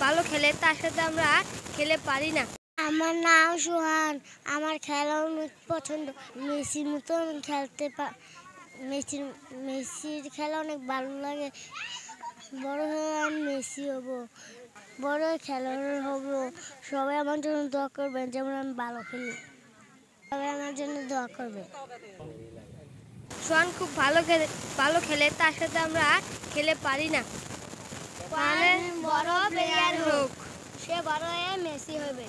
ভালো খেলে তার সাথে আমরা খেলে পারি না। আমার নাম সোহান। আমার খেলা অনেক পছন্দ। মেসির মতো খেলতে মেসির খেলা অনেক ভালো লাগে। বড় হয়ে আমি মেসি হব, বড় খেলোয়াড় হব। সবাই আমার জন্য দোয়া করবেন যেমন আমি ভালো খেলি। সবাই আমার জন্য দোয়া করবে। সোহান খুব ভালো খেলে তার সাথে আমরা খেলে পারি না। বড় প্লেয়ার হোক, সে বড় হয়ে মেসি হবে।